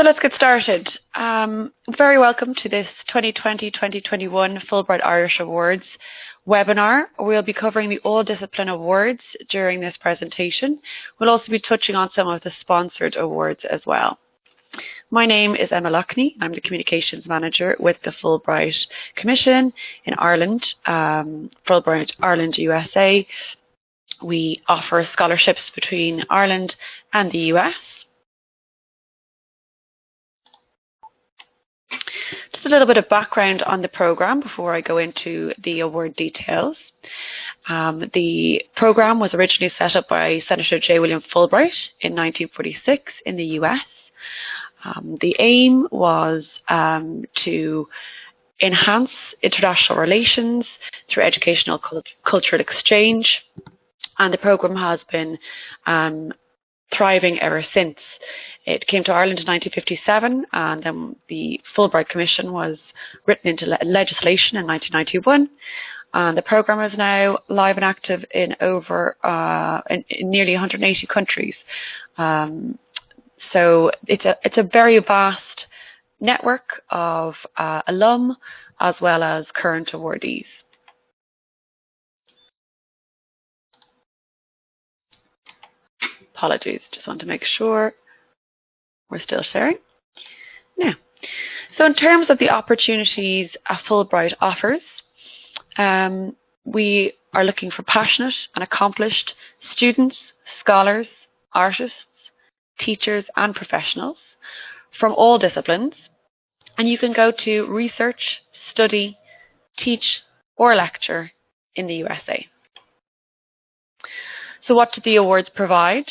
So let's get started. Very welcome to this 2020-2021 Fulbright Irish Awards webinar. We'll be covering the All Discipline Awards during this presentation. We'll also be touching on some of the sponsored awards as well. My name is Emma Loughney. I'm the Communications Manager with the Fulbright Commission in Ireland, Fulbright Ireland USA. We offer scholarships between Ireland and the US. Just a little bit of background on the programme before I go into the award details. The programme was originally set up by Senator J. William Fulbright in 1946 in the US. The aim was to enhance international relations through educational cultural exchange, and the programme has been thriving ever since. It came to Ireland in 1957, and then the Fulbright Commission was written into legislation in 1991. And the programme is now live and active in over in nearly 180 countries. So it's a very vast network of alum as well as current awardees. Apologies, just want to make sure we're still sharing. Now, so in terms of the opportunities Fulbright offers, we are looking for passionate and accomplished students, scholars, artists, teachers and professionals from all disciplines, and you can go to research, study, teach or lecture in the USA. So what do the awards provide?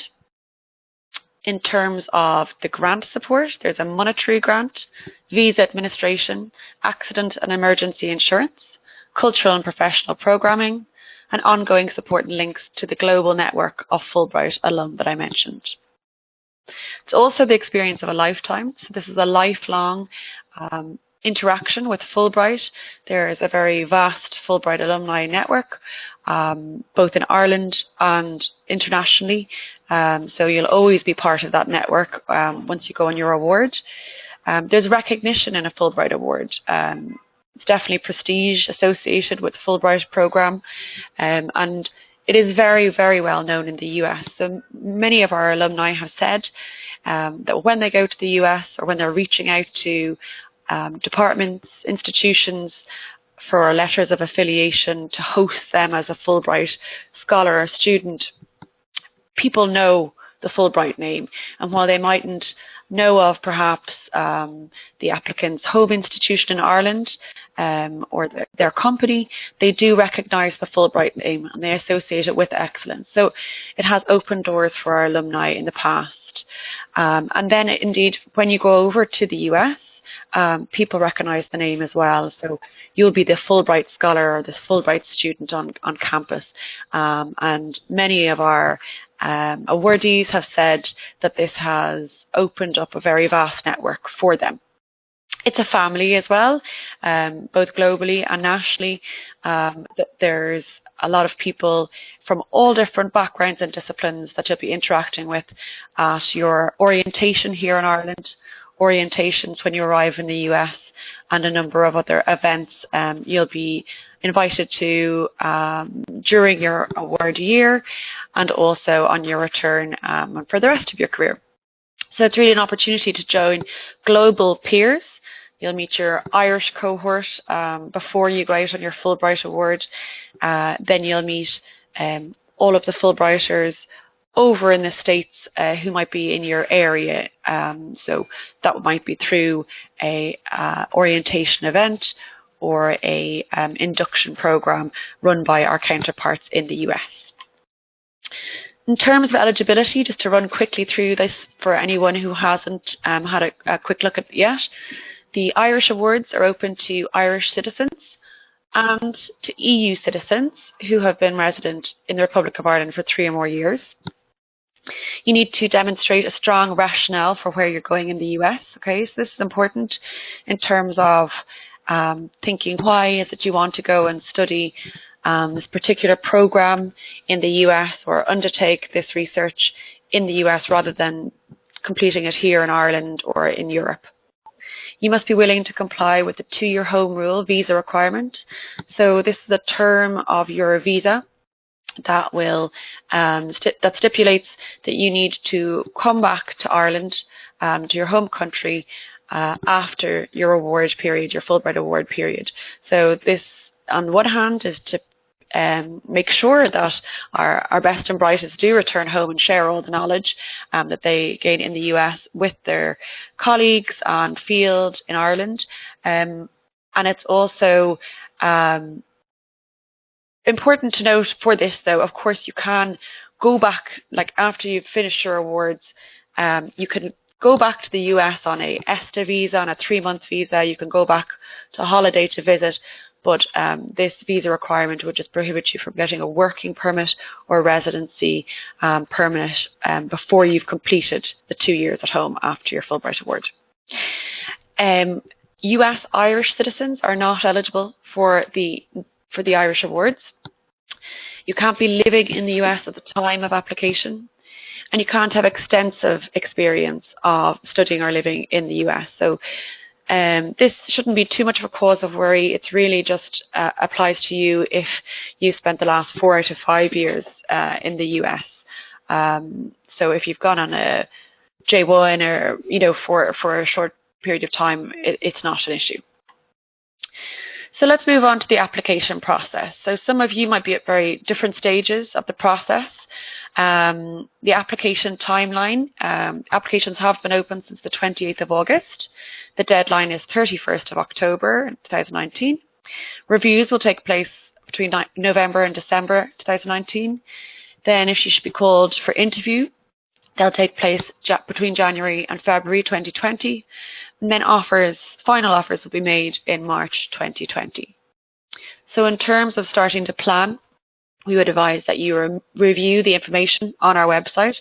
In terms of the grant support, there's a monetary grant, visa administration, accident and emergency insurance, cultural and professional programming, and ongoing support and links to the global network of Fulbright alum that I mentioned. It's also the experience of a lifetime. So this is a lifelong interaction with Fulbright. There is a very vast Fulbright alumni network, both in Ireland and internationally. So you'll always be part of that network once you go on your award. There's recognition in a Fulbright award. It's definitely prestige associated with the Fulbright program, and it is very, very well known in the US. So many of our alumni have said that when they go to the US or when they're reaching out to departments, institutions for letters of affiliation to host them as a Fulbright scholar or student, people know the Fulbright name. And while they mightn't know of perhaps the applicant's home institution in Ireland or their company, they do recognize the Fulbright name and they associate it with excellence. So it has opened doors for our alumni in the past. And then indeed, when you go over to the US, people recognize the name as well. So you'll be the Fulbright scholar or the Fulbright student on campus. And many of our awardees have said that this has opened up a very vast network for them. It's a family as well, both globally and nationally. There's a lot of people from all different backgrounds and disciplines that you'll be interacting with at your orientation here in Ireland, orientations when you arrive in the US, and a number of other events you'll be invited to during your award year and also on your return and for the rest of your career. So it's really an opportunity to join global peers. You'll meet your Irish cohort before you go out on your Fulbright award. Then you'll meet all of the Fulbrighters over in the States who might be in your area. So that might be through a orientation event or a induction program run by our counterparts in the US. In terms of eligibility, just to run quickly through this for anyone who hasn't had a quick look at it yet, the Irish Awards are open to Irish citizens and to EU citizens who have been resident in the Republic of Ireland for 3 or more years. You need to demonstrate a strong rationale for where you're going in the US. Okay, so this is important in terms of thinking why is it you want to go and study this particular program in the US or undertake this research in the US rather than completing it here in Ireland or in Europe. You must be willing to comply with the 2-year home rule visa requirement. So this is a term of your visa that will that stipulates that you need to come back to Ireland, to your home country, after your award period, your Fulbright award period. So this, on one hand, is to make sure that our best and brightest do return home and share all the knowledge that they gain in the US with their colleagues on field in Ireland. And it's also important to note for this, though, of course, you can go back, like after you've finished your awards, you can go back to the US on a ESTA visa, on a 3-month visa. You can go back to a holiday to visit, but this visa requirement would just prohibit you from getting a working permit or residency permit before you've completed the 2 years at home after your Fulbright award. US Irish citizens are not eligible for the Irish awards. You can't be living in the US at the time of application, and you can't have extensive experience of studying or living in the US. So this shouldn't be too much of a cause of worry. It's really just applies to you if you spent the last 4 out of 5 years in the US. So if you've gone on a J1 or, for a short period of time, it's not an issue. So let's move on to the application process. So some of you might be at very different stages of the process. The application timeline, applications have been open since the 28th of August. The deadline is 31st of October 2019. Reviews will take place between November and December 2019. Then if you should be called for interview, they'll take place between January and February 2020. And then final offers will be made in March 2020. So in terms of starting to plan, we would advise that you review the information on our website.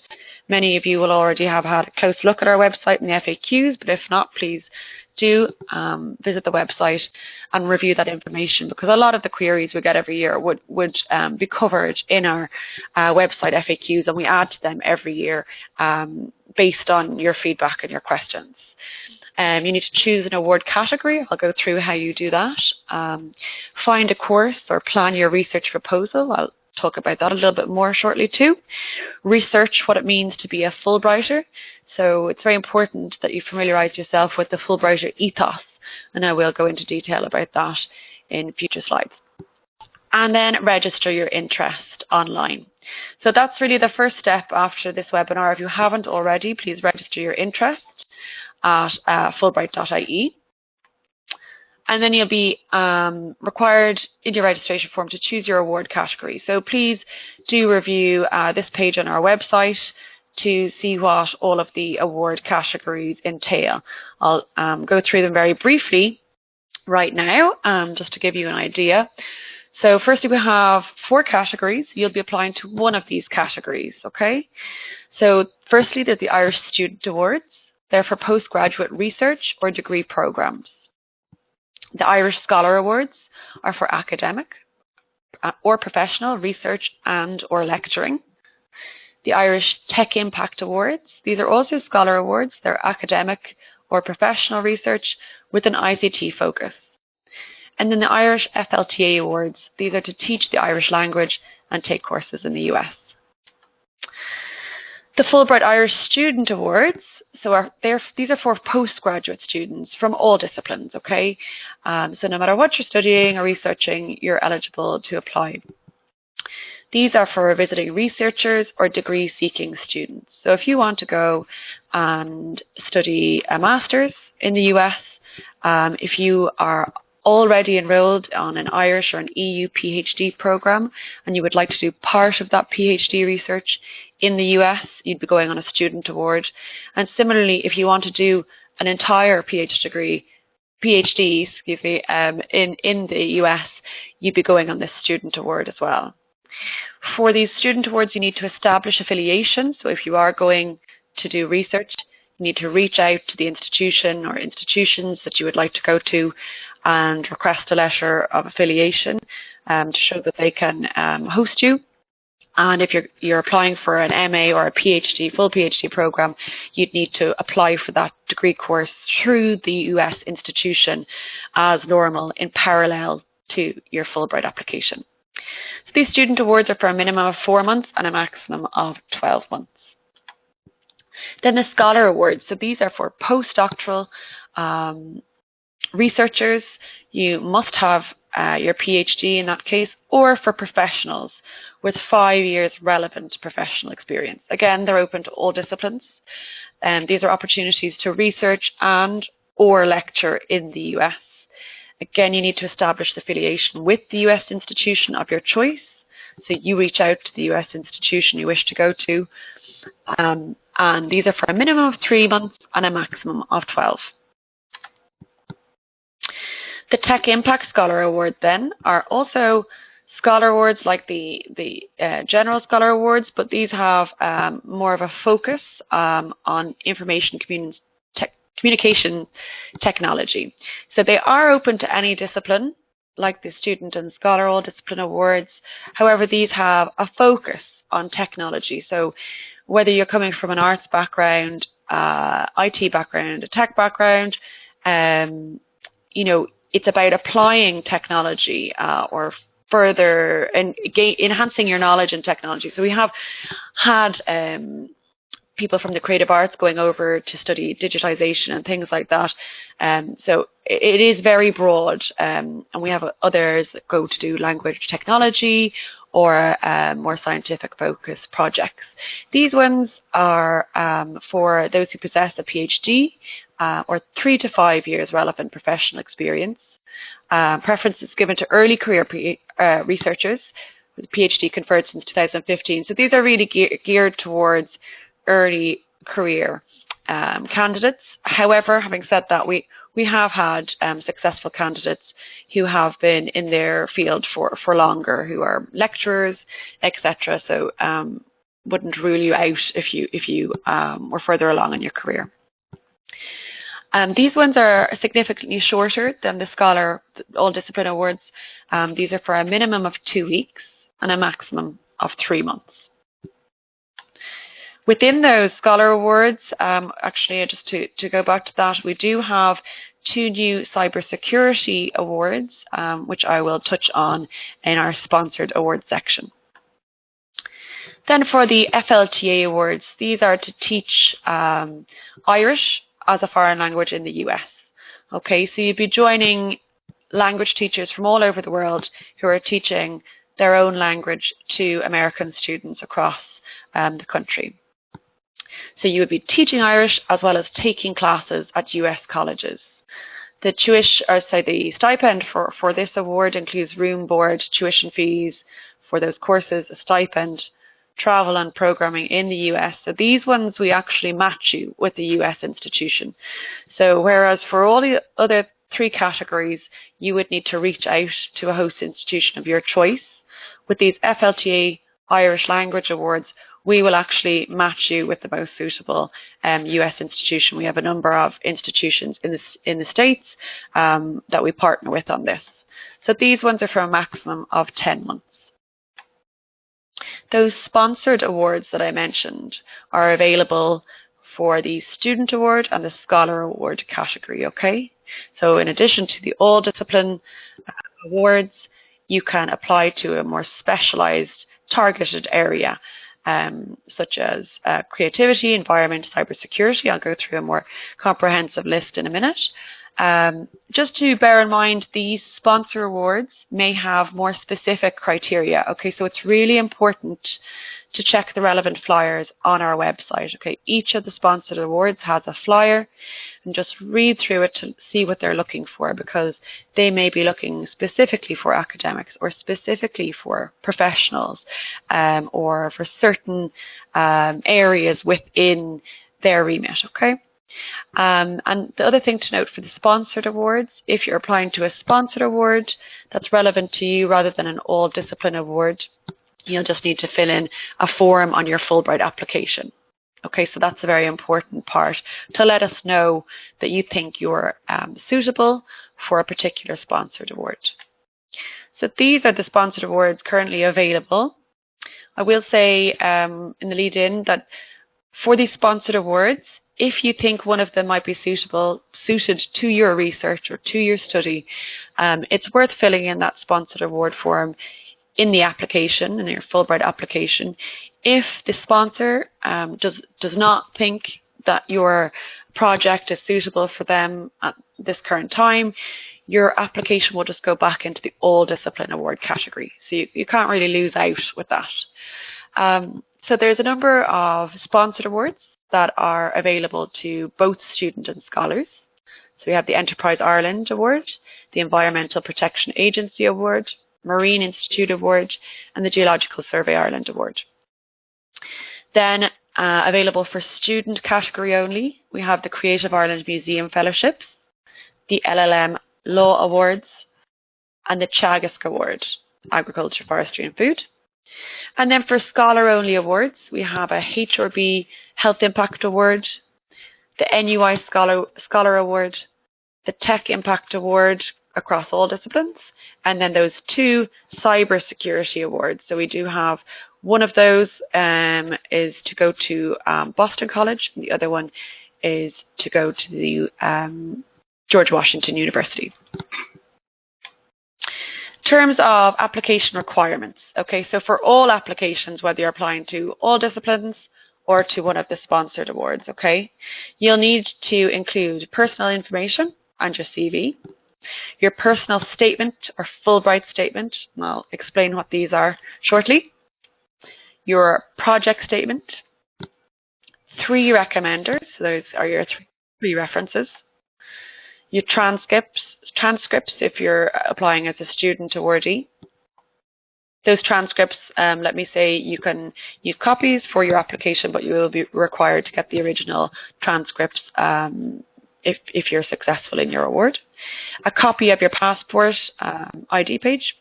Many of you will already have had a close look at our website and the FAQs, but if not, please do visit the website and review that information, because a lot of the queries we get every year would be covered in our website FAQs, and we add to them every year based on your feedback and your questions. You need to choose an award category. I'll go through how you do that. Find a course or plan your research proposal. I'll talk about that a little bit more shortly too. Research what it means to be a Fulbrighter. So it's very important that you familiarise yourself with the Fulbrighter ethos, and I will go into detail about that in future slides. And then register your interest online. So that's really the first step after this webinar. If you haven't already, please register your interest at fulbright.ie. And then you'll be required in your registration form to choose your award category. So please do review this page on our website to see what all of the award categories entail. I'll go through them very briefly right now, just to give you an idea. So firstly, we have 4 categories. You'll be applying to one of these categories, okay? So firstly, there's the Irish Student Awards. They're for postgraduate research or degree programs. The Irish Scholar Awards are for academic or professional research and or lecturing. The Irish Tech Impact Awards, these are also Scholar Awards. They're academic or professional research with an ICT focus. And then the Irish FLTA Awards, these are to teach the Irish language and take courses in the US. The Fulbright Irish Student Awards, so these are for postgraduate students from all disciplines, okay? So no matter what you're studying or researching, you're eligible to apply. These are for visiting researchers or degree-seeking students. So if you want to go and study a master's in the US, if you are already enrolled on an Irish or an EU PhD program and you would like to do part of that PhD research in the US, you'd be going on a student award. And similarly, if you want to do an entire PhD in the US, you'd be going on this student award as well. For these student awards, you need to establish affiliation. So if you are going to do research, you need to reach out to the institution or institutions that you would like to go to and request a letter of affiliation to show that they can host you. And if you're applying for an MA or a PhD, full PhD program, you'd need to apply for that degree course through the US institution as normal in parallel to your Fulbright application. So these student awards are for a minimum of 4 months and a maximum of 12 months. Then the Scholar Awards. So these are for postdoctoral researchers. You must have your PhD in that case, or for professionals with 5 years relevant professional experience. Again, they're open to all disciplines. These are opportunities to research and or lecture in the US. Again, you need to establish the affiliation with the US institution of your choice. So you reach out to the US institution you wish to go to. And these are for a minimum of 3 months and a maximum of 12. The Tech Impact Scholar Award then are also Scholar Awards like the General Scholar Awards, but these have more of a focus on information communication technology. So they are open to any discipline, like the Student and Scholar All Discipline Awards. However, these have a focus on technology. So whether you're coming from an arts background, IT background, a tech background, you know, it's about applying technology or further and enhancing your knowledge in technology. So we have had people from the creative arts going over to study digitization and things like that. So it is very broad, and we have others that go to do language technology or more scientific focused projects. These ones are for those who possess a PhD or 3 to 5 years relevant professional experience. Preference is given to early career researchers with a PhD conferred since 2015. So these are really geared towards early career candidates. However, having said that, we have had successful candidates who have been in their field for longer, who are lecturers, etc. So wouldn't rule you out if you were further along in your career. These ones are significantly shorter than the Scholar All Discipline Awards. These are for a minimum of 2 weeks and a maximum of 3 months. Within those Scholar Awards, actually, just to go back to that, we do have 2 new cybersecurity awards, which I will touch on in our sponsored awards section. Then for the FLTA awards, these are to teach Irish as a foreign language in the US. Okay, so you'd be joining language teachers from all over the world who are teaching their own language to American students across the country. So you would be teaching Irish as well as taking classes at US colleges. The the stipend for this award includes room, board, tuition fees for those courses, a stipend, travel and programming in the US. So these ones we actually match you with the US institution. So whereas for all the other 3 categories, you would need to reach out to a host institution of your choice. With these FLTA Irish Language Awards, we will actually match you with the most suitable US institution. We have a number of institutions in the States that we partner with on this. So these ones are for a maximum of 10 months. Those sponsored awards that I mentioned are available for the Student Award and the Scholar Award category, okay? So in addition to the All Discipline Awards, you can apply to a more specialized, targeted area, such as creativity, environment, cybersecurity. I'll go through a more comprehensive list in a minute. Just to bear in mind, these sponsor awards may have more specific criteria. Okay, so it's really important to check the relevant flyers on our website. Okay, each of the sponsored awards has a flyer, and just read through it to see what they're looking for, because they may be looking specifically for academics or specifically for professionals or for certain areas within their remit. Okay. And the other thing to note for the sponsored awards, if you're applying to a sponsored award that's relevant to you rather than an all discipline award, you'll just need to fill in a form on your Fulbright application. Okay, so that's a very important part to let us know that you think you're suitable for a particular sponsored award. So these are the sponsored awards currently available. I will say in the lead-in that for these sponsored awards, if you think one of them might be suited to your research or to your study, it's worth filling in that sponsored award form in the application, in your Fulbright application. If the sponsor does not think that your project is suitable for them at this current time, your application will just go back into the all discipline award category. So you can't really lose out with that. So there's a number of sponsored awards that are available to both students and scholars. So we have the Enterprise Ireland Award, the Environmental Protection Agency Award, Marine Institute Award, and the Geological Survey Ireland Award. Then available for student category only, we have the Creative Ireland Museum Fellowships, the LLM Law Awards, and the Teagasc Award, Agriculture, Forestry and Food. And then for scholar-only awards, we have a HRB Health Impact Award, the NUI Scholar Award, the Tech Impact Award across all disciplines, and then those 2 Cybersecurity Awards. So we do have one of those is to go to Boston College, and the other one is to go to the George Washington University. In terms of application requirements, okay, so for all applications, whether you're applying to all disciplines or to one of the sponsored awards, okay, you'll need to include personal information and your CV, your personal statement or Fulbright statement, and I'll explain what these are shortly, your project statement, 3 recommenders, so those are your 3 references, your transcripts if you're applying as a student awardee. Those transcripts, let me say you can use copies for your application, but you will be required to get the original transcripts if you're successful in your award. A copy of your passport ID page.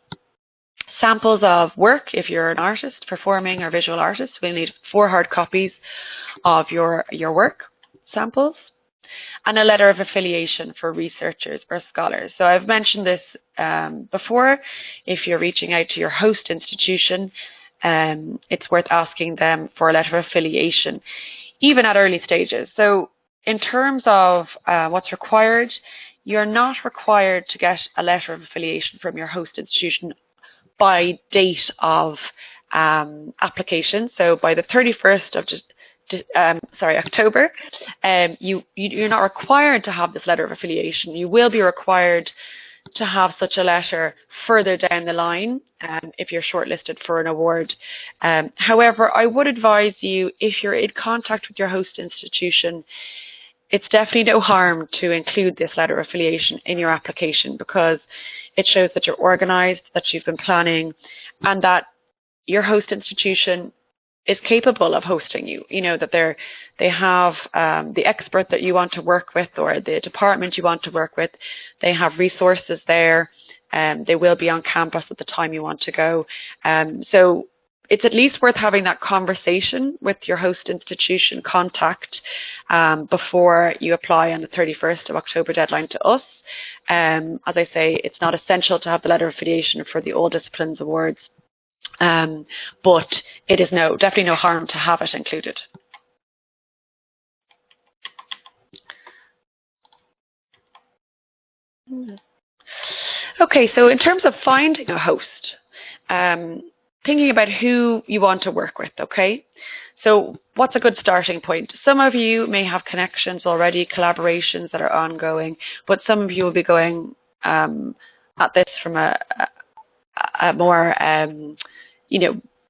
Samples of work if you're an artist, performing or visual artist. We'll need 4 hard copies of your work samples. And a letter of affiliation for researchers or scholars. So I've mentioned this before. If you're reaching out to your host institution, it's worth asking them for a letter of affiliation, even at early stages. So in terms of what's required, you're not required to get a letter of affiliation from your host institution by date of application. So by the 31st of October, you're not required to have this letter of affiliation. You will be required to have such a letter further down the line if you're shortlisted for an award. However, I would advise you, if you're in contact with your host institution, it's definitely no harm to include this letter of affiliation in your application, because it shows that you're organized, that you've been planning, and that your host institution is capable of hosting you. You know, that they have the expert that you want to work with, or the department you want to work with. They have resources there, and they will be on campus at the time you want to go. So it's at least worth having that conversation with your host institution contact before you apply on the 31st of October deadline to us. As I say, it's not essential to have the letter of affiliation for the All Disciplines Awards, but it is definitely no harm to have it included. Okay, so in terms of finding a host, thinking about who you want to work with, okay? So what's a good starting point? Some of you may have connections already, collaborations that are ongoing, but some of you will be going at this from a more,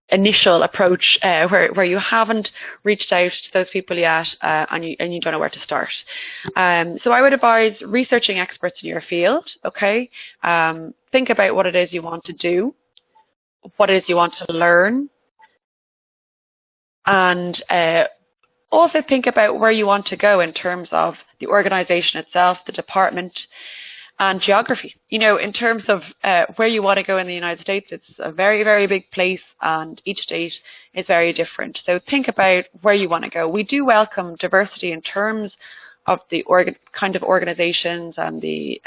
initial approach where you haven't reached out to those people yet and you don't know where to start. So I would advise researching experts in your field, okay? Think about what it is you want to do, what it is you want to learn, and also think about where you want to go in terms of the organization itself, the department, and geography. You know, in terms of where you want to go in the United States, it's a very, very big place, and each state is very different. So think about where you want to go. We do welcome diversity in terms the kind of organizations and the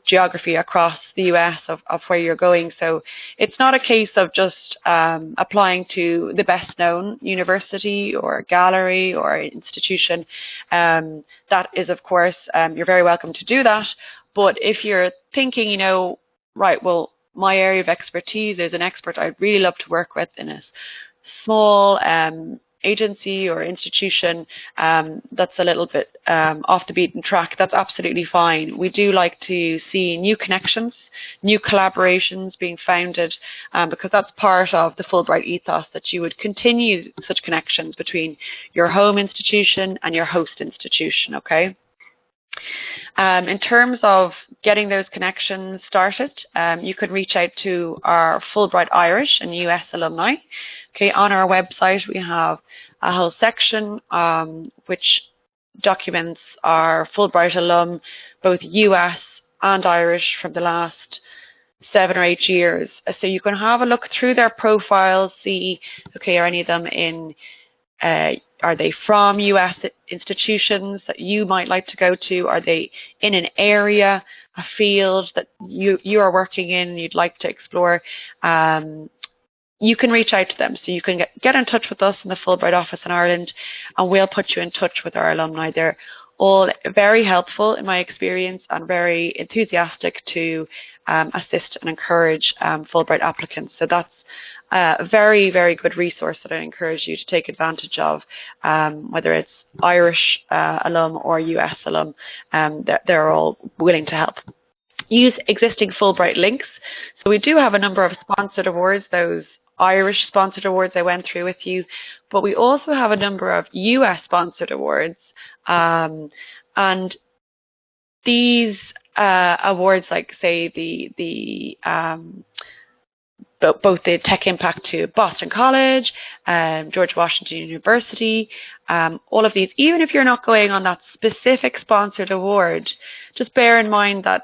geography across the US of where you're going. So it's not a case of just applying to the best known university or gallery or institution. That is, of course, you're very welcome to do that. But if you're thinking, right, well, my area of expertise is an expert I'd really love to work with in a small agency or institution that's a little bit off the beaten track, that's absolutely fine. We do like to see new connections, new collaborations being founded, because that's part of the Fulbright ethos, that you would continue such connections between your home institution and your host institution, okay? In terms of getting those connections started, you can reach out to our Fulbright Irish and US alumni. Okay, on our website we have a whole section which documents our Fulbright alum, both US and Irish, from the last 7 or 8 years. So you can have a look through their profiles, see, okay, are any of them in are they from US institutions that you might like to go to? Are they in an area, a field that you are working in and you'd like to explore? You can reach out to them. So you can get in touch with us in the Fulbright office in Ireland, and we'll put you in touch with our alumni. They're all very helpful in my experience and very enthusiastic to assist and encourage Fulbright applicants. So that's a very, very good resource that I encourage you to take advantage of, whether it's Irish alum or US alum. They're all willing to help. Use existing Fulbright links. So we do have a number of sponsored awards, those Irish sponsored awards I went through with you, but we also have a number of US sponsored awards. And these awards, like say both the Tech Impact to Boston College, George Washington University, all of these, even if you're not going on that specific sponsored award, just bear in mind that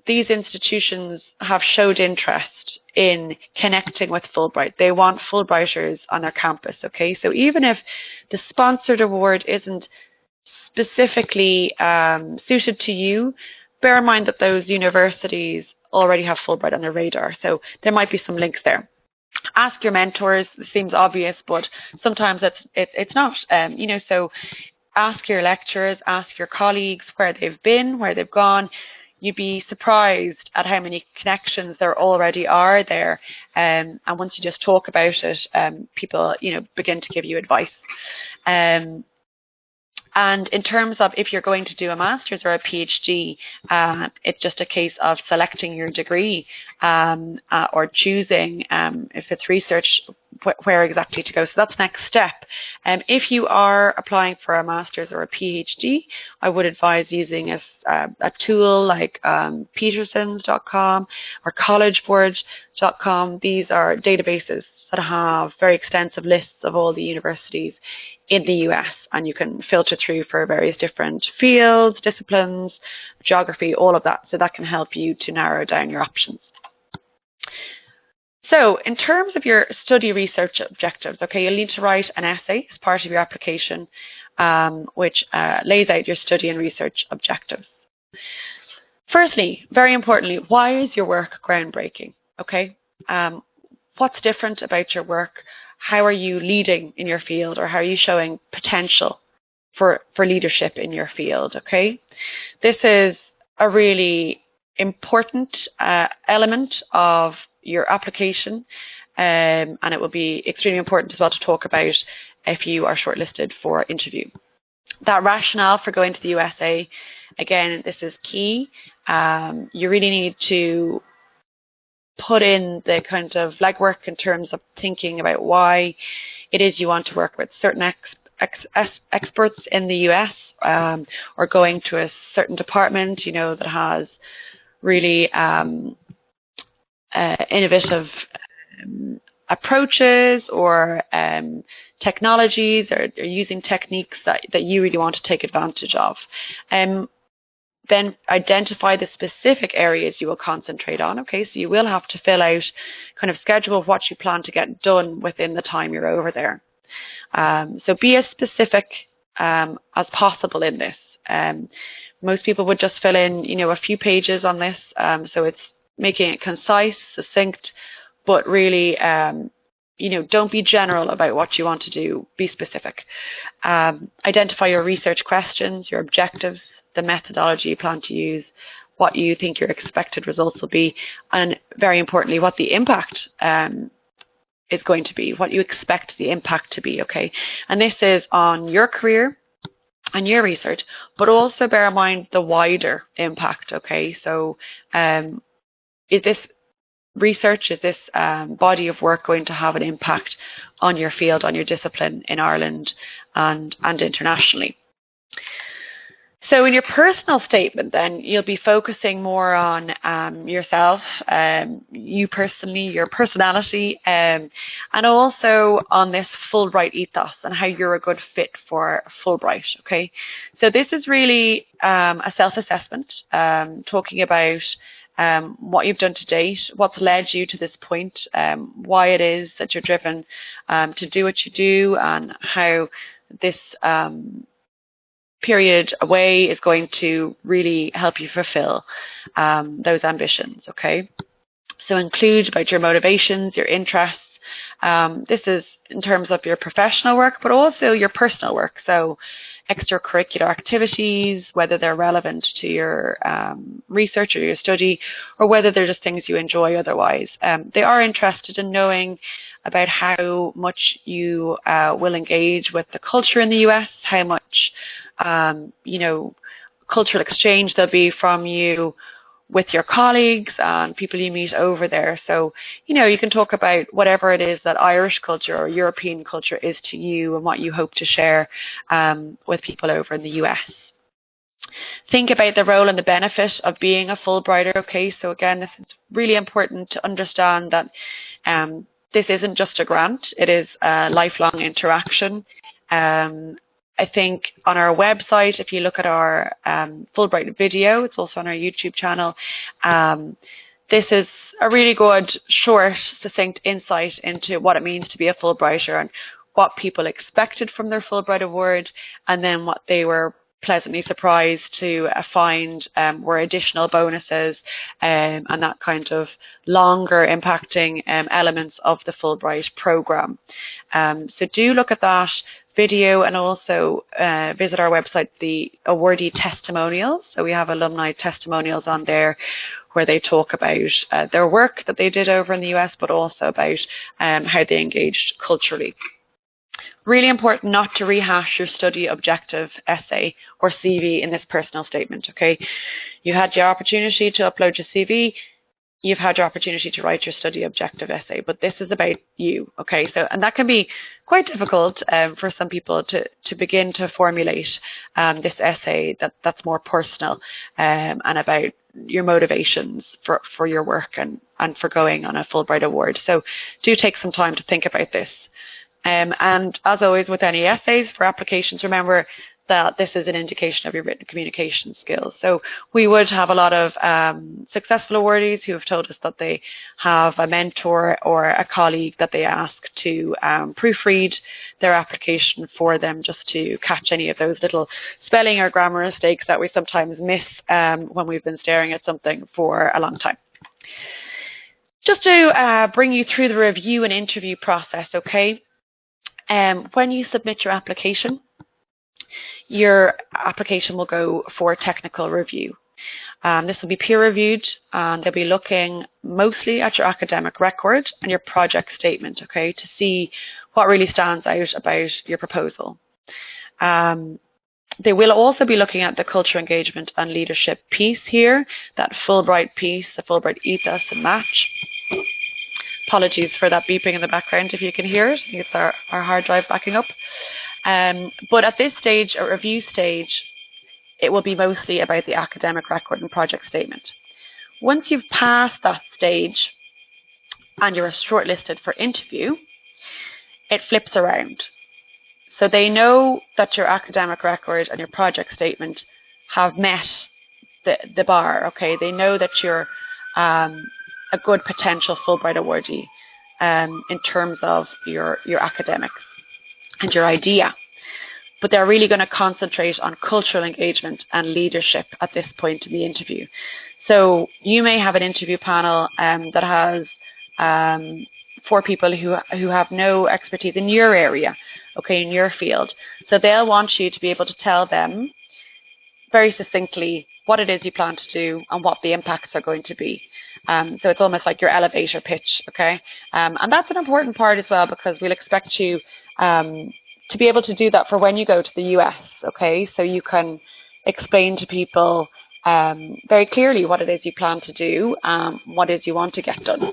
these institutions have showed interest in connecting with Fulbright. They want Fulbrighters on their campus, okay? So even if the sponsored award isn't specifically suited to you, bear in mind that those universities already have Fulbright on their radar. So there might be some links there. Ask your mentors. It seems obvious, but sometimes it's not. So ask your lecturers, ask your colleagues where they've been, where they've gone. You'd be surprised at how many connections there already are there. And once you just talk about it, people, begin to give you advice. And in terms of if you're going to do a master's or a PhD, it's just a case of selecting your degree or choosing, if it's research, where exactly to go. So that's next step. If you are applying for a master's or a PhD, I would advise using a tool like petersons.com or collegeboard.com. These are databases that have very extensive lists of all the universities in the US, and you can filter through for various different fields, disciplines, geography, all of that. So that can help you to narrow down your options. So in terms of your study research objectives, okay, you'll need to write an essay as part of your application, which lays out your study and research objectives. Firstly, very importantly, why is your work groundbreaking? Okay, what's different about your work? How are you leading in your field, or how are you showing potential for leadership in your field? Okay, this is a really important element of your application, and it will be extremely important as well to talk about if you are shortlisted for interview. That rationale for going to the USA, again, this is key. You really need to put in the kind of legwork in terms of thinking about why it is you want to work with certain experts in the US, or going to a certain department, that has really innovative approaches or technologies, or using techniques that you really want to take advantage of. Then identify the specific areas you will concentrate on. Okay, so you will have to fill out kind of schedule of what you plan to get done within the time you're over there. So be as specific as possible in this. Most people would just fill in, a few pages on this. So it's making it concise, succinct, but really, don't be general about what you want to do. Be specific. Identify your research questions, your objectives, the methodology you plan to use, what you think your expected results will be, and very importantly, what the impact is going to be, what you expect the impact to be, okay? And this is on your career and your research, but also bear in mind the wider impact, okay? So is this research, is this body of work going to have an impact on your field, on your discipline in Ireland and internationally? So in your personal statement, then, you'll be focusing more on yourself, you personally, your personality, and also on this Fulbright ethos and how you're a good fit for Fulbright, okay? So this is really a self-assessment, talking about what you've done to date, what's led you to this point, why it is that you're driven to do what you do, and how this period away is going to really help you fulfill those ambitions, okay? So include about your motivations, your interests. This is in terms of your professional work, but also your personal work. So extracurricular activities, whether they're relevant to your research or your study, or whether they're just things you enjoy otherwise. They are interested in knowing about how much you will engage with the culture in the US, how much cultural exchange there'll be from you with your colleagues and people you meet over there. So, you can talk about whatever it is that Irish culture or European culture is to you and what you hope to share with people over in the US. Think about the role and the benefit of being a Fulbrighter, okay? So again, this is really important to understand that this isn't just a grant, it is a lifelong interaction. I think on our website, if you look at our Fulbright video, it's also on our YouTube channel, this is a really good, short, succinct insight into what it means to be a Fulbrighter and what people expected from their Fulbright award, and then what they were pleasantly surprised to find were additional bonuses and that kind of longer impacting elements of the Fulbright program. So do look at that video and also visit our website, the awardee testimonials. So we have alumni testimonials on there where they talk about their work that they did over in the US, but also about how they engaged culturally. Really important not to rehash your study objective essay or CV in this personal statement, okay? You had your opportunity to upload your CV, you've had your opportunity to write your study objective essay, but this is about you, okay? So, and that can be quite difficult for some people to begin to formulate this essay that's more personal and about your motivations for your work and for going on a Fulbright award. So do take some time to think about this. And as always with any essays for applications, remember that this is an indication of your written communication skills. So we would have a lot of successful awardees who have told us that they have a mentor or a colleague that they ask to proofread their application for them, just to catch any of those little spelling or grammar mistakes that we sometimes miss when we've been staring at something for a long time. Just to bring you through the review and interview process, okay? When you submit your application will go for technical review. This will be peer reviewed, and they'll be looking mostly at your academic record and your project statement, okay, to see what really stands out about your proposal. They will also be looking at the culture, engagement and leadership piece here, that Fulbright piece, the Fulbright ethos and match. Apologies for that beeping in the background if you can hear it. I think it's our hard drive backing up. But at this stage, a review stage, it will be mostly about the academic record and project statement. Once you've passed that stage and you're shortlisted for interview, it flips around. So they know that your academic record and your project statement have met the bar, okay? They know that you're a good potential Fulbright awardee in terms of your academics and your idea. but they're really going to concentrate on cultural engagement and leadership at this point in the interview. So you may have an interview panel that has 4 people who have no expertise in your area, okay, in your field. So they'll want you to be able to tell them very succinctly what it is you plan to do and what the impacts are going to be. So it's almost like your elevator pitch, okay? And that's an important part as well, because we'll expect you to be able to do that for when you go to the US, okay? So you can explain to people very clearly what it is you plan to do, what it is you want to get done.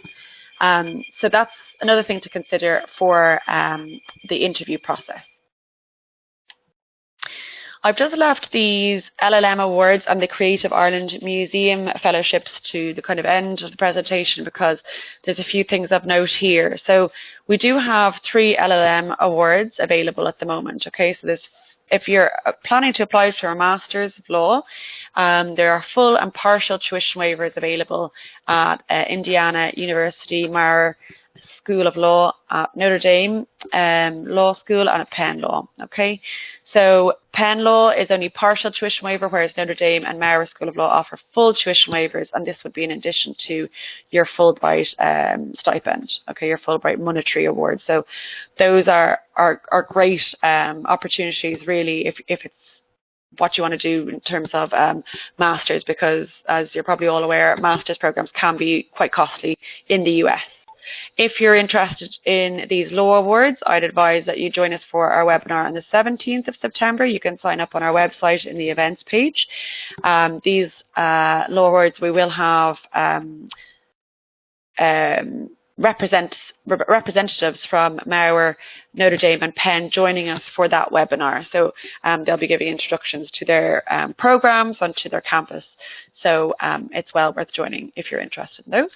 So that's another thing to consider for the interview process. I've just left these LLM Awards and the Creative Ireland Museum Fellowships to the kind of end of the presentation, because there's a few things of note here. So we do have 3 LLM Awards available at the moment, okay? So if you're planning to apply for a Master's of Law, there are full and partial tuition waivers available at Indiana University Maurer School of Law, Notre Dame Law School, and at Penn Law, okay? So Penn Law is only partial tuition waiver, whereas Notre Dame and Maurer School of Law offer full tuition waivers, and this would be in addition to your Fulbright stipend, okay, your Fulbright monetary award. So those are great opportunities, really, if it's what you want to do in terms of masters, because as you're probably all aware, master's programs can be quite costly in the US. If you're interested in these law awards, I'd advise that you join us for our webinar on the 17th of September. You can sign up on our website in the events page. These law awards, we will have representatives from Maurer, Notre Dame and Penn joining us for that webinar. So they'll be giving instructions to their programs and to their campus. So it's well worth joining if you're interested in those.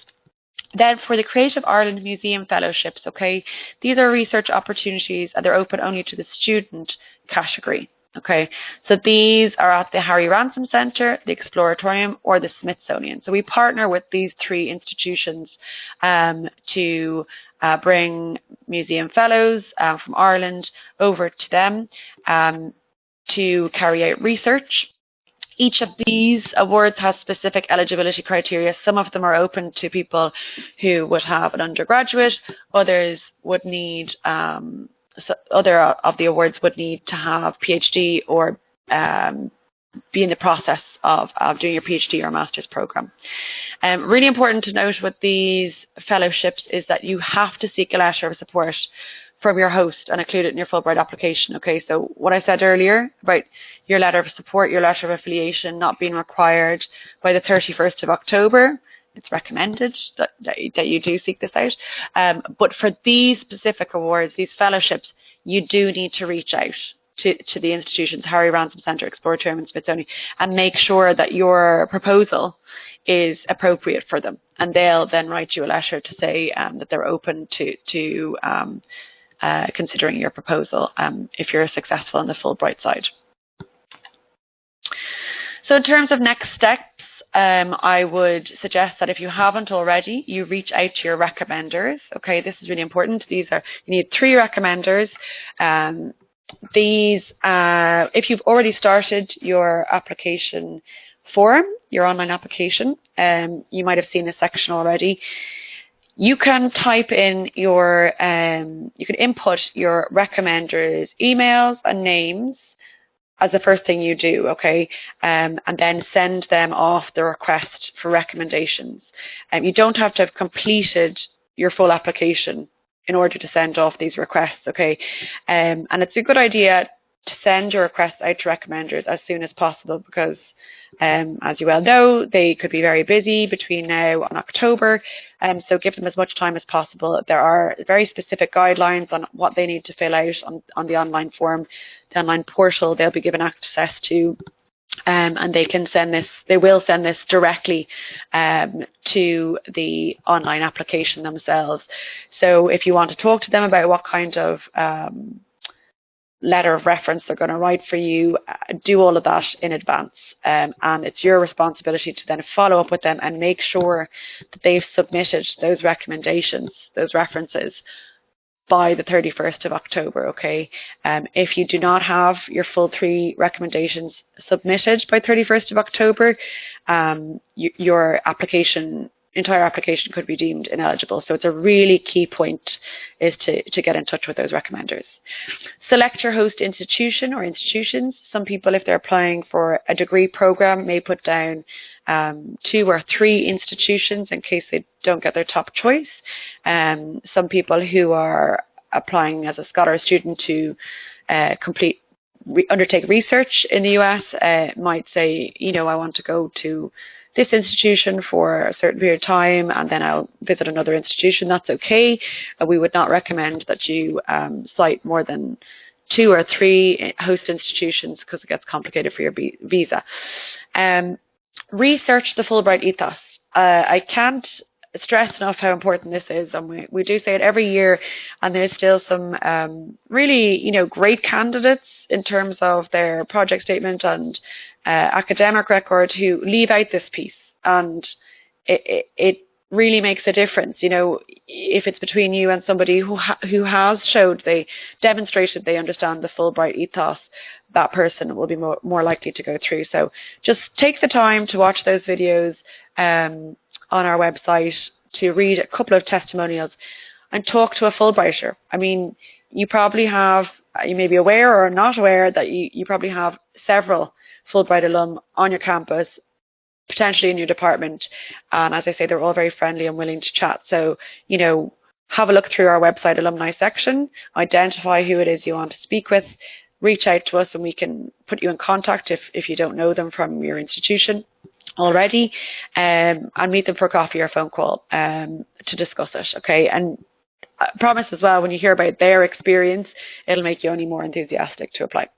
Then for the Creative Ireland Museum Fellowships, okay, these are research opportunities and they're open only to the student category, okay. So these are at the Harry Ransom Centre, the Exploratorium or the Smithsonian. So we partner with these 3 institutions to bring museum fellows from Ireland over to them to carry out research. Each of these awards has specific eligibility criteria. Some of them are open to people who would have an undergraduate. Others would need, other of the awards would need to have PhD or be in the process of doing your PhD or master's program. Really important to note with these fellowships is that you have to seek a letter of support from your host and include it in your Fulbright application. Okay, so what I said earlier about your letter of support, your letter of affiliation not being required by the 31st of October, it's recommended that you do seek this out. But for these specific awards, these fellowships, you do need to reach out to the institutions, Harry Ransom Centre, Exploratorium and Smithsonian, and make sure that your proposal is appropriate for them. And they'll then write you a letter to say that they're open to considering your proposal if you're successful on the Fulbright side. So in terms of next steps, I would suggest that if you haven't already, you reach out to your recommenders. Okay, this is really important. You need 3 recommenders. If you've already started your application form, your online application, you might have seen this section already. You can type in you can input your recommenders' emails and names as the first thing you do, okay, and then send them off the request for recommendations. You don't have to have completed your full application in order to send off these requests, okay, and it's a good idea to send your requests out to recommenders as soon as possible, because as you well know, they could be very busy between now and October, so give them as much time as possible. There are very specific guidelines on what they need to fill out on the online form, the online portal they'll be given access to, and they will send this directly to the online application themselves. So if you want to talk to them about what kind of letter of reference they're going to write for you, do all of that in advance, and it's your responsibility to then follow up with them and make sure that they've submitted those recommendations, those references, by the 31st of October, okay? If you do not have your full 3 recommendations submitted by 31st of October, your entire application could be deemed ineligible. So it's a really key point is to get in touch with those recommenders. Select your host institution or institutions. Some people, if they're applying for a degree program, may put down 2 or 3 institutions in case they don't get their top choice. Some people who are applying as a scholar student to undertake research in the US might say, I want to go to this institution for a certain period of time and then I'll visit another institution. That's okay. We would not recommend that you cite more than 2 or 3 host institutions because it gets complicated for your visa. Research the Fulbright ethos. I can't stress enough how important this is, and we do say it every year, and there's still some really great candidates in terms of their project statement and academic record who leave out this piece, and it really makes a difference. If it's between you and somebody who has they demonstrated they understand the Fulbright ethos, that person will be more likely to go through. So just take the time to watch those videos on our website, to read a couple of testimonials and talk to a Fulbrighter. I mean, you may be aware or not aware that you probably have several Fulbright alum on your campus, potentially in your department. And as I say, they're all very friendly and willing to chat. So, have a look through our website alumni section, identify who it is you want to speak with, reach out to us and we can put you in contact if you don't know them from your institution already, and meet them for a coffee or phone call to discuss it, okay? And I promise as well, when you hear about their experience, it'll make you only more enthusiastic to apply.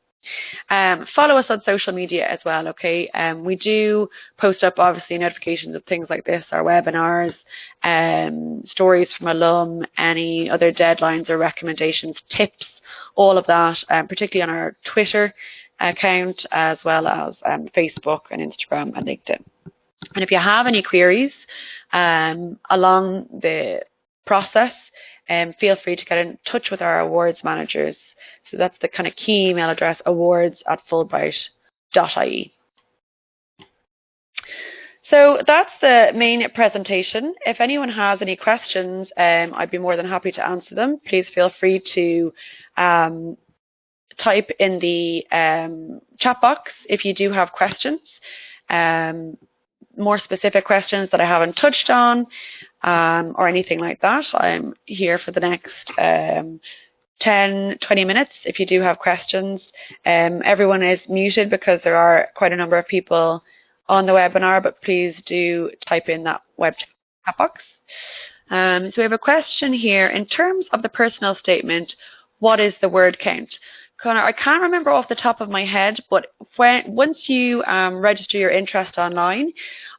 Follow us on social media as well, okay? We do post up, obviously, notifications of things like this, our webinars, stories from alum, any other deadlines or recommendations, tips, all of that, particularly on our Twitter account, as well as Facebook and Instagram and LinkedIn. And if you have any queries along the process, feel free to get in touch with our awards managers. So that's the kind of key email address, awards@fulbright.ie. So that's the main presentation. If anyone has any questions, I'd be more than happy to answer them. Please feel free to type in the chat box if you do have questions, more specific questions that I haven't touched on, or anything like that. I'm here for the next 10, 20 minutes if you do have questions. Everyone is muted because there are quite a number of people on the webinar, but please do type in that web chat box. So we have a question here. In terms of the personal statement, what is the word count? Connor, I can't remember off the top of my head, but once you register your interest online,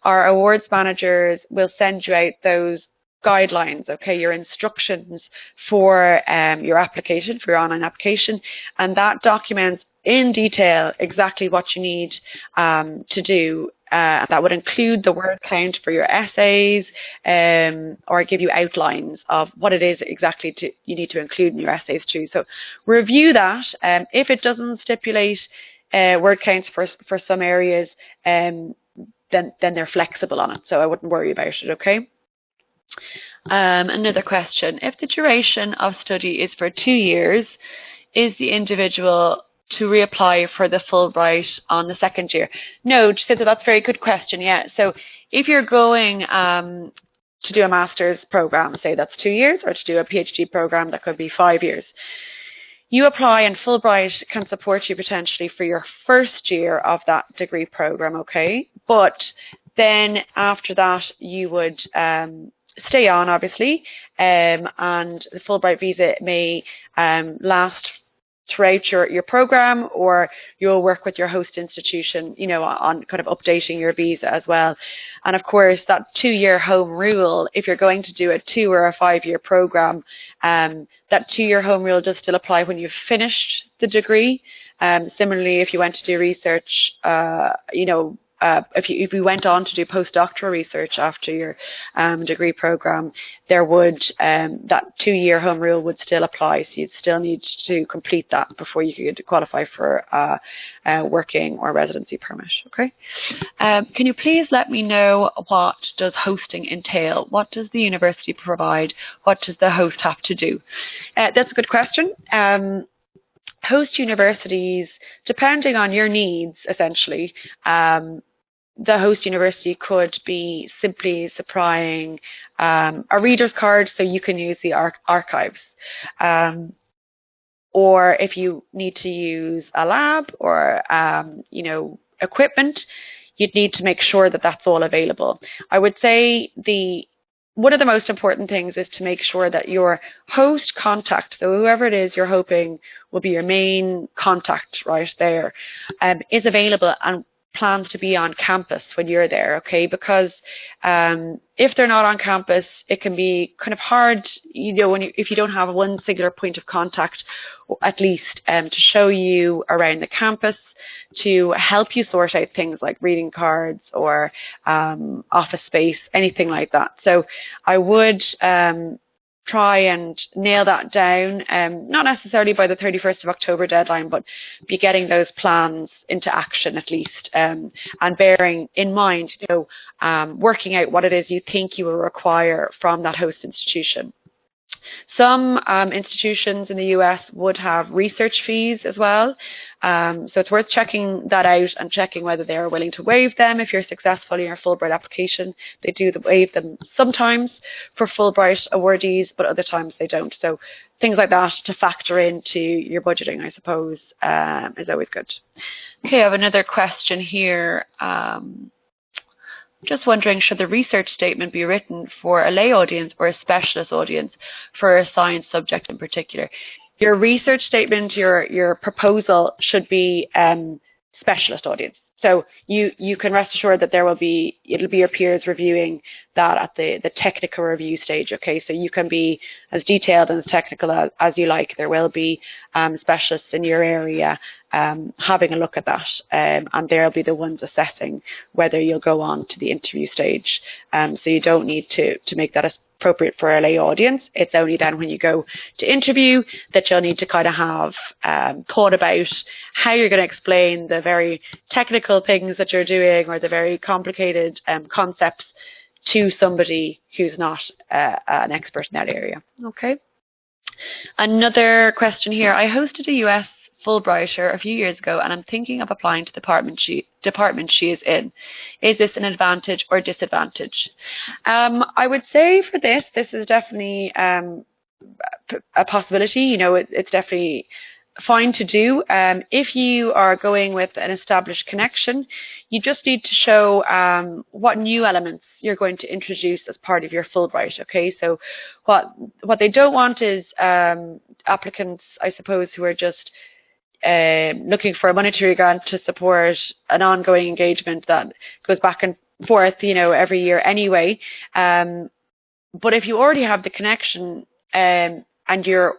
our awards managers will send you out those guidelines, okay, your instructions for your application, for your online application, and that documents in detail exactly what you need to do. That would include the word count for your essays, or give you outlines of what it is exactly you need to include in your essays too. So review that. If it doesn't stipulate word counts for some areas, then they're flexible on it. So I wouldn't worry about it, okay? Another question. If the duration of study is for 2 years, is the individual to reapply for the Fulbright on the second year? No, so that's a very good question, yeah. So if you're going to do a master's program, say that's 2 years, or to do a PhD program, that could be 5 years, you apply and Fulbright can support you potentially for your first year of that degree program, okay? But then after that, you would stay on, obviously, and the Fulbright visa may last throughout your program, or you'll work with your host institution, on kind of updating your visa as well. And of course, that 2-year home rule, if you're going to do a 2 or a 5-year program, that 2-year home rule does still apply when you've finished the degree. Similarly, if you went to do research, if you went on to do postdoctoral research after your degree program, there would that 2-year home rule would still apply. So you'd still need to complete that before you could qualify for a working or residency permit. Okay. Can you please let me know, what does hosting entail? What does the university provide? What does the host have to do? That's a good question. Host universities, depending on your needs, essentially, the host university could be simply supplying a reader's card so you can use the archives. Or if you need to use a lab or, equipment, you'd need to make sure that that's all available. I would say one of the most important things is to make sure that your host contact, so whoever it is you're hoping will be your main contact right there, is available and plans to be on campus when you're there, okay? Because if they're not on campus, it can be kind of hard, if you don't have one singular point of contact, at least to show you around the campus, to help you sort out things like reading cards or office space, anything like that. So I would try and nail that down, not necessarily by the 31st of October deadline, but be getting those plans into action at least, and bearing in mind, working out what it is you think you will require from that host institution. Some institutions in the US would have research fees as well. So it's worth checking that out and checking whether they're willing to waive them if you're successful in your Fulbright application. They do waive them sometimes for Fulbright awardees, but other times they don't. So things like that to factor into your budgeting, I suppose, is always good. Okay, I have another question here. Just wondering, should the research statement be written for a lay audience or a specialist audience for a science subject in particular? Your research statement, your proposal should be specialist audience. So you can rest assured that it'll be your peers reviewing that at the technical review stage, okay? So you can be as detailed and as technical as you like. There will be specialists in your area having a look at that, and they'll be the ones assessing whether you'll go on to the interview stage. So you don't need to make that appropriate for a lay audience. It's only then when you go to interview that you'll need to kind of have thought about how you're going to explain the very technical things that you're doing or the very complicated concepts to somebody who's not an expert in that area. Okay. Another question here. I hosted a US Fulbrighter a few years ago, and I'm thinking of applying to the department she is in. Is this an advantage or disadvantage? I would say for this is definitely a possibility. It's definitely fine to do. If you are going with an established connection, you just need to show what new elements you're going to introduce as part of your Fulbright. Okay, so what they don't want is applicants, I suppose, who are just looking for a monetary grant to support an ongoing engagement that goes back and forth, every year anyway. But if you already have the connection and you're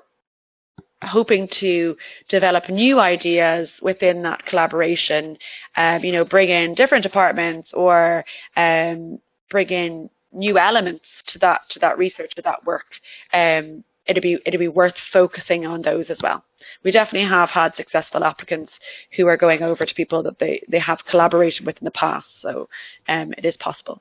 hoping to develop new ideas within that collaboration, bring in different departments or bring in new elements to that research, to that work, it'd be worth focusing on those as well. We definitely have had successful applicants who are going over to people that they have collaborated with in the past, so it is possible.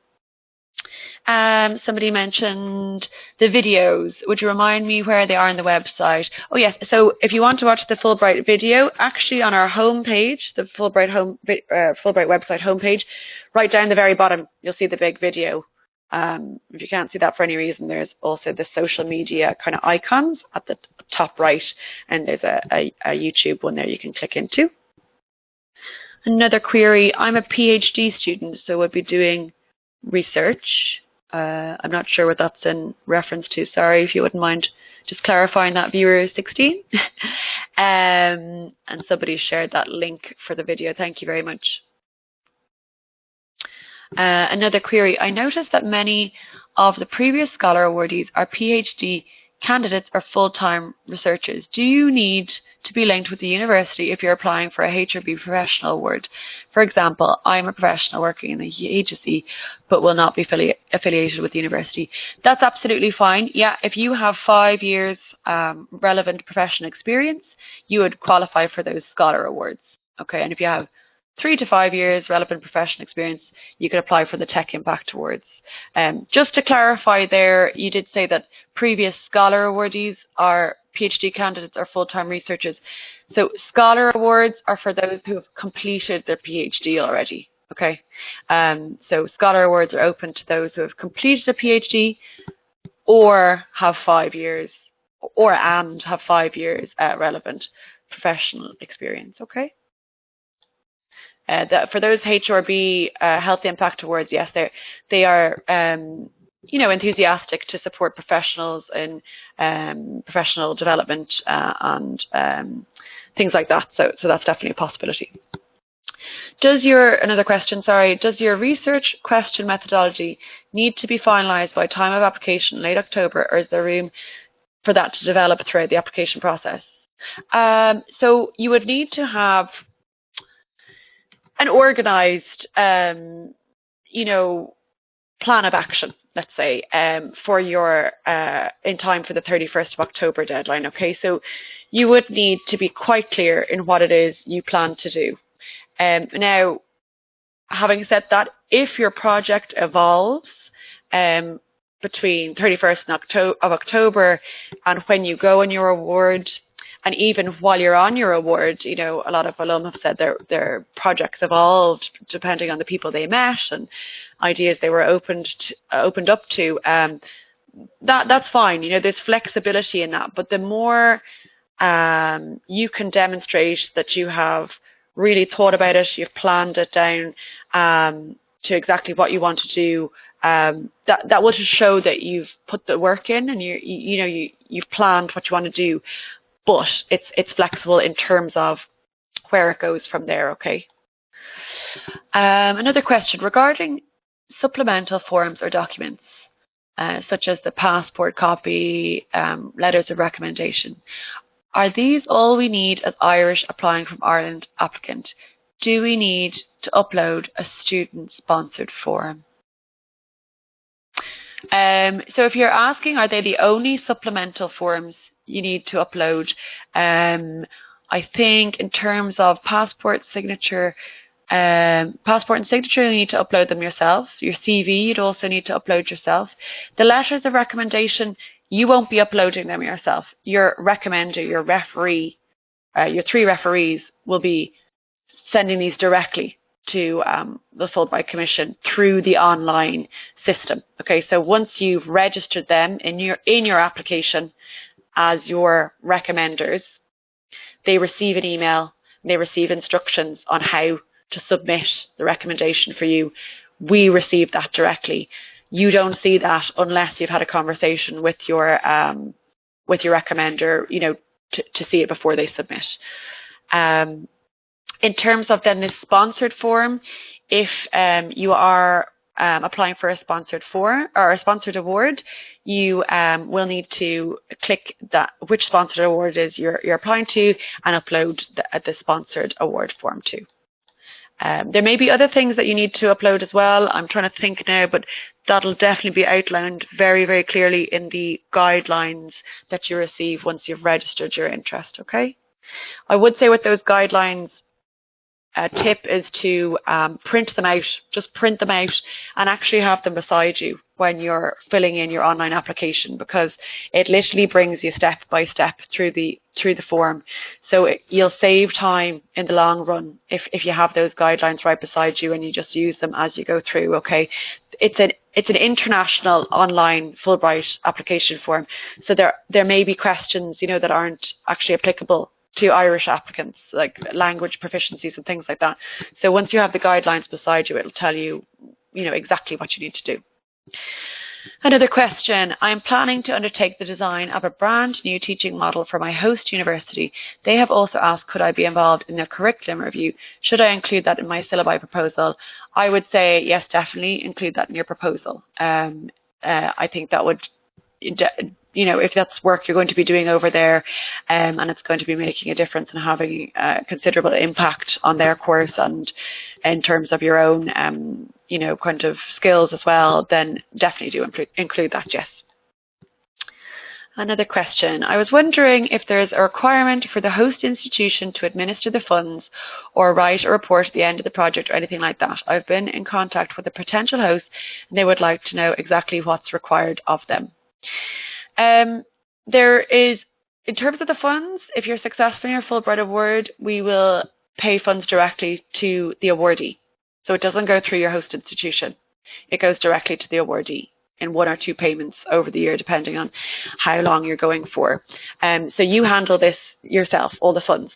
Somebody mentioned the videos. Would you remind me where they are on the website? Oh yes, so if you want to watch the Fulbright video, actually on our homepage, the Fulbright website homepage, right down the very bottom, you'll see the big video. If you can't see that for any reason, there's also the social media kind of icons at the top right, and there's a YouTube one there you can click into. Another query, I'm a PhD student, so we'll be doing research. I'm not sure what that's in reference to. Sorry if you wouldn't mind just clarifying that, viewer 16. And somebody shared that link for the video. Thank you very much. Another query, I noticed that many of the previous scholar awardees are PhD candidates or full-time researchers. Do you need to be linked with the university if you're applying for a HRB professional award. For example, I'm a professional working in the agency but will not be affiliated with the university. That's absolutely fine. Yeah, if you have 5 years relevant professional experience, you would qualify for those scholar awards. Okay, and if you have 3 to 5 years relevant professional experience, you could apply for the Tech Impact Awards. Just to clarify there, you did say that previous scholar awardees are PhD candidates or full-time researchers. So scholar awards are for those who have completed their PhD already. Okay, so scholar awards are open to those who have completed a PhD or have 5 years and have 5 years relevant professional experience. Okay. For those HRB Health Impact Awards, yes, they are enthusiastic to support professionals in professional development and things like that. So that's definitely a possibility. Does your research question methodology need to be finalized by time of application late October, or is there room for that to develop throughout the application process? So you would need to have an organized, plan of action, let's say, for your in time for the 31st of October deadline. Okay, so you would need to be quite clear in what it is you plan to do. Now, having said that, if your project evolves between 31st of October and when you go on your award, and even while you're on your award, a lot of alum have said their projects evolved depending on the people they met and ideas they were opened up to. That's fine. There's flexibility in that. But the more you can demonstrate that you have really thought about it, you've planned it down to exactly what you want to do, that will just show that you've put the work in and you've planned what you want to do. But it's flexible in terms of where it goes from there, okay? Another question regarding supplemental forms or documents, such as the passport copy, letters of recommendation. Are these all we need as Irish applying from Ireland applicant? Do we need to upload a student-sponsored form? So if you're asking, are they the only supplemental forms you need to upload? I think in terms of passport and signature, you need to upload them yourself. Your CV, you'd also need to upload yourself. The letters of recommendation, you won't be uploading them yourself. Your recommender, your referee, your 3 referees will be sending these directly to the Fulbright Commission through the online system. Okay, so once you've registered them in your application as your recommenders, they receive an email, they receive instructions on how to submit the recommendation for you. We receive that directly. You don't see that unless you've had a conversation with your recommender, to see it before they submit. In terms of then this sponsored form, if you are applying for a sponsored form or a sponsored award, you will need to click which sponsored award is you're applying to and upload the sponsored award form too. There may be other things that you need to upload as well. I'm trying to think now, but that'll definitely be outlined very, very clearly in the guidelines that you receive once you've registered your interest, okay? I would say with those guidelines, a tip is to print them out, just print them out and actually have them beside you when you're filling in your online application, because it literally brings you step by step through the form. So you'll save time in the long run if you have those guidelines right beside you and you just use them as you go through, okay? It's an international online Fulbright application form, so there may be questions, that aren't actually applicable to Irish applicants, like language proficiencies and things like that. So once you have the guidelines beside you, it'll tell you, exactly what you need to do. Another question. I am planning to undertake the design of a brand new teaching model for my host university. They have also asked, could I be involved in their curriculum review? Should I include that in my syllabi proposal? I would say yes, definitely include that in your proposal. I think that would if that's work you're going to be doing over there, and it's going to be making a difference and having a considerable impact on their course and in terms of your own, kind of skills as well, then definitely do include that, yes. Another question. I was wondering if there is a requirement for the host institution to administer the funds or write a report at the end of the project or anything like that. I've been in contact with a potential host and they would like to know exactly what's required of them. There is, in terms of the funds, if you're successful in your Fulbright award, we will pay funds directly to the awardee. So it doesn't go through your host institution. It goes directly to the awardee in 1 or 2 payments over the year, depending on how long you're going for. So you handle this yourself, all the funds.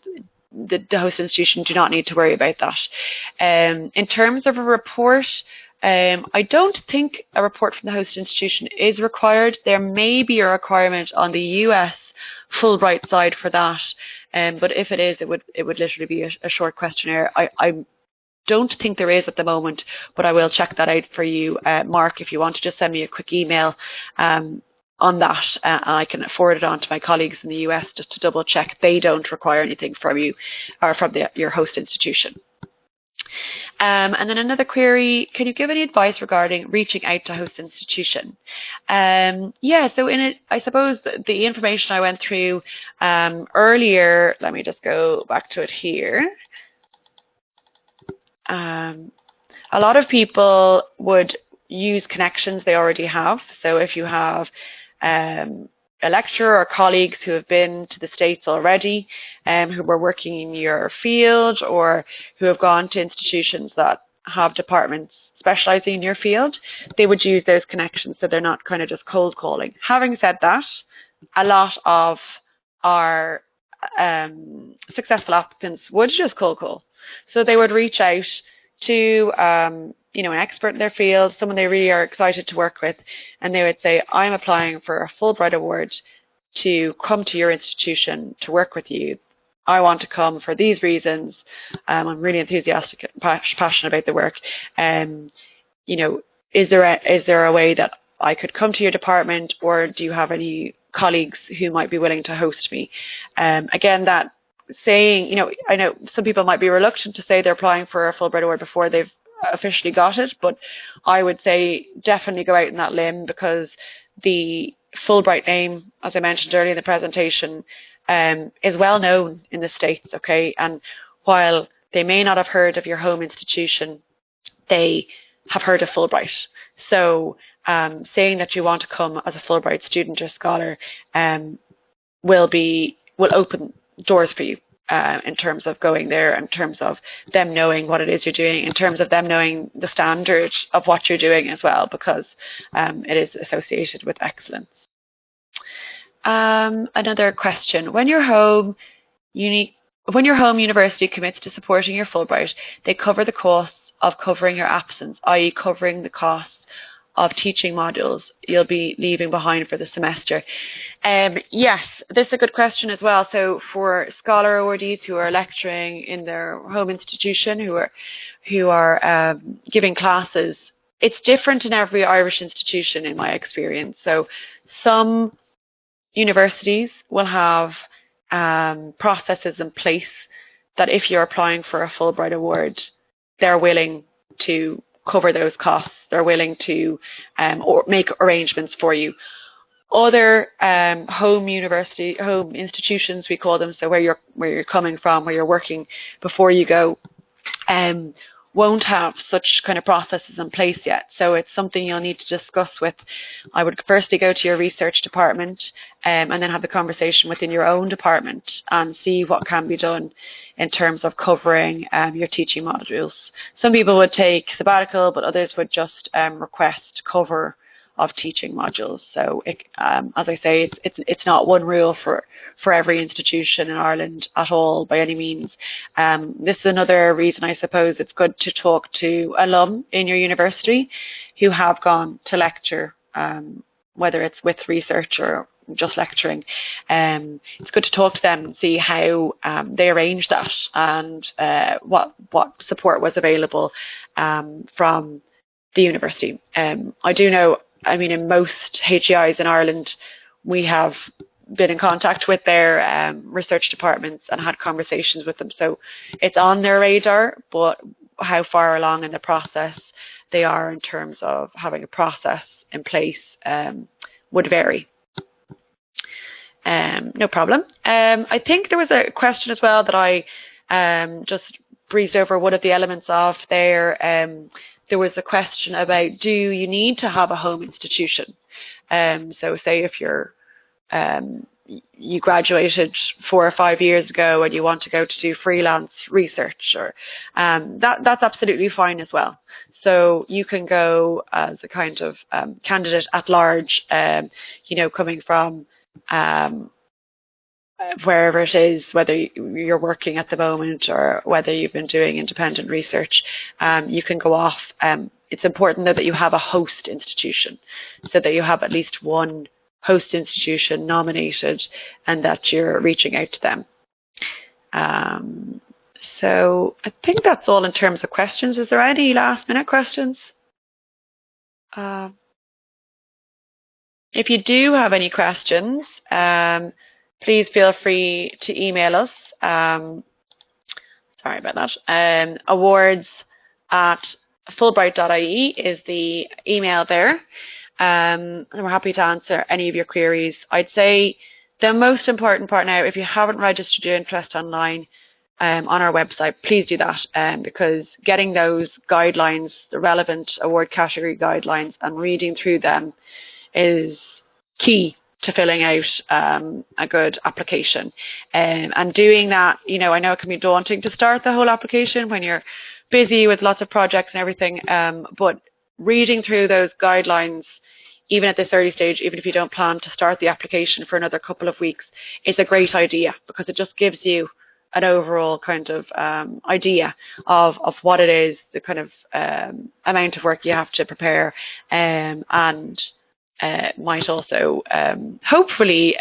The host institution do not need to worry about that. In terms of a report, I don't think a report from the host institution is required. There may be a requirement on the US Fulbright side for that, but if it is, it would literally be a short questionnaire. I don't think there is at the moment, but I will check that out for you, Mark, if you want to just send me a quick email on that. I can forward it on to my colleagues in the US just to double check they don't require anything from you or from your host institution. And then another query, can you give any advice regarding reaching out to host institution? So in it, I suppose the information I went through earlier, let me just go back to it here. A lot of people would use connections they already have. So if you have a lecturer or colleagues who have been to the States already, who were working in your field or who have gone to institutions that have departments specializing in your field, they would use those connections so they're not kind of just cold calling. Having said that, a lot of our successful applicants would just cold call. So they would reach out to, an expert in their field, someone they really are excited to work with, and they would say, I'm applying for a Fulbright award to come to your institution to work with you. I want to come for these reasons. I'm really enthusiastic and passionate about the work. Is there a way that I could come to your department, or do you have any colleagues who might be willing to host me? Again, that saying, I know some people might be reluctant to say they're applying for a Fulbright award before they've officially got it, but I would say definitely go out on that limb, because the Fulbright name, as I mentioned earlier in the presentation, is well known in the States, okay? And while they may not have heard of your home institution, they have heard of Fulbright. So saying that you want to come as a Fulbright student or scholar will open doors for you in terms of going there, in terms of them knowing what it is you're doing, in terms of them knowing the standard of what you're doing as well, because it is associated with excellence. Another question. When your home university commits to supporting your Fulbright, they cover the costs of covering your absence, i.e. covering the costs of teaching modules you'll be leaving behind for the semester. Yes, this is a good question as well. So for scholar awardees who are lecturing in their home institution, who are giving classes, it's different in every Irish institution in my experience. So some universities will have processes in place that if you're applying for a Fulbright award, they're willing to cover those costs. They're willing to or make arrangements for you. Other home institutions, we call them, so where you're coming from, where you're working before you go, won't have such kind of processes in place yet. So it's something you'll need to discuss with. I would firstly go to your research department and then have the conversation within your own department and see what can be done in terms of covering your teaching modules. Some people would take sabbatical, but others would just request cover of teaching modules. So as I say, it's not one rule for every institution in Ireland at all by any means. This is another reason I suppose it's good to talk to alum in your university who have gone to lecture, whether it's with research or just lecturing. It's good to talk to them and see how they arranged that and what support was available from the university. I do know, I mean, in most HEIs in Ireland, we have been in contact with their research departments and had conversations with them. So it's on their radar, but how far along in the process they are in terms of having a process in place would vary. No problem. I think there was a question as well that I just breezed over one of the elements of there. There was a question about, do you need to have a home institution? So say if you're you graduated 4 or 5 years ago and you want to go to do freelance research, or that's absolutely fine as well. So you can go as a kind of candidate at large, coming from wherever it is, whether you're working at the moment or whether you've been doing independent research, you can go off. It's important though that you have a host institution, so that you have at least one host institution nominated and that you're reaching out to them. So I think that's all in terms of questions. Is there any last minute questions? If you do have any questions, please feel free to email us. Sorry about that. awards@fulbright.ie is the email there. And we're happy to answer any of your queries. I'd say the most important part now, if you haven't registered your interest online on our website, please do that, because getting those guidelines, the relevant award category guidelines, and reading through them is key to filling out a good application. And doing that, I know it can be daunting to start the whole application when you're busy with lots of projects and everything, but reading through those guidelines, even at this early stage, even if you don't plan to start the application for another couple of weeks, is a great idea, because it just gives you an overall kind of idea of what it is, the kind of amount of work you have to prepare, and might also hopefully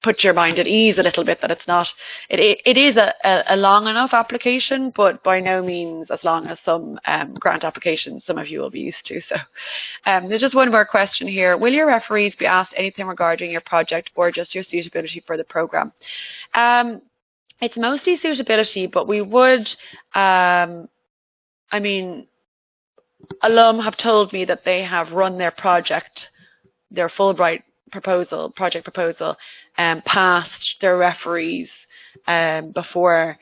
put your mind at ease a little bit that it's not, it is a long enough application, but by no means as long as some grant applications some of you will be used to. So there's just one more question here. Will your referees be asked anything regarding your project or just your suitability for the program? It's mostly suitability, but we would, alum have told me that they have run their project, their Fulbright project proposal, past their referees before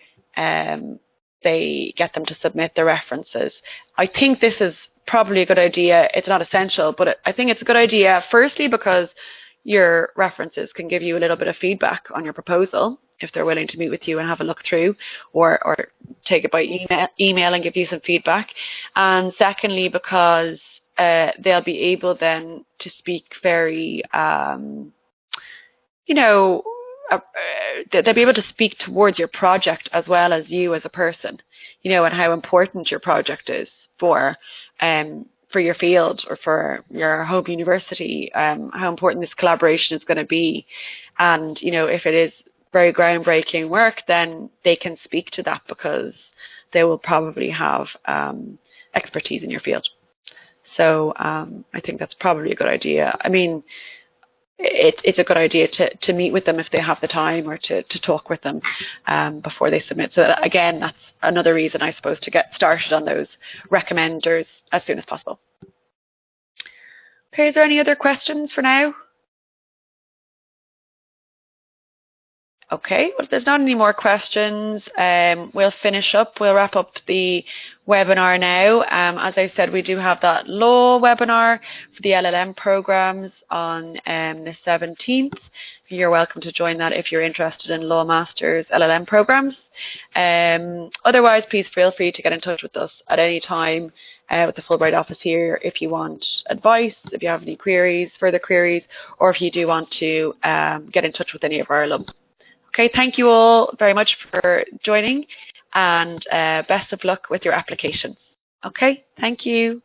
they get them to submit their references. I think this is probably a good idea. It's not essential, but I think it's a good idea, firstly, because your references can give you a little bit of feedback on your proposal if they're willing to meet with you and have a look through, or take it by email and give you some feedback. And secondly, because they'll be able then to speak very, they'll be able to speak towards your project as well as you as a person, and how important your project is for your field or for your home university, how important this collaboration is going to be. And, if it is very groundbreaking work, then they can speak to that because they will probably have expertise in your field. So I think that's probably a good idea. It's a good idea to meet with them if they have the time, or to talk with them before they submit. So again, that's another reason, I suppose, to get started on those recommenders as soon as possible. Okay, is there any other questions for now? Okay, well, if there's not any more questions, we'll finish up. We'll wrap up the webinar now. As I said, we do have that law webinar for the LLM programs on the 17th. You're welcome to join that if you're interested in Law Masters LLM programs. Otherwise, please feel free to get in touch with us at any time with the Fulbright office here if you want advice, if you have any queries, further queries, or if you do want to get in touch with any of our alum. Okay, thank you all very much for joining, and best of luck with your applications. Okay, thank you.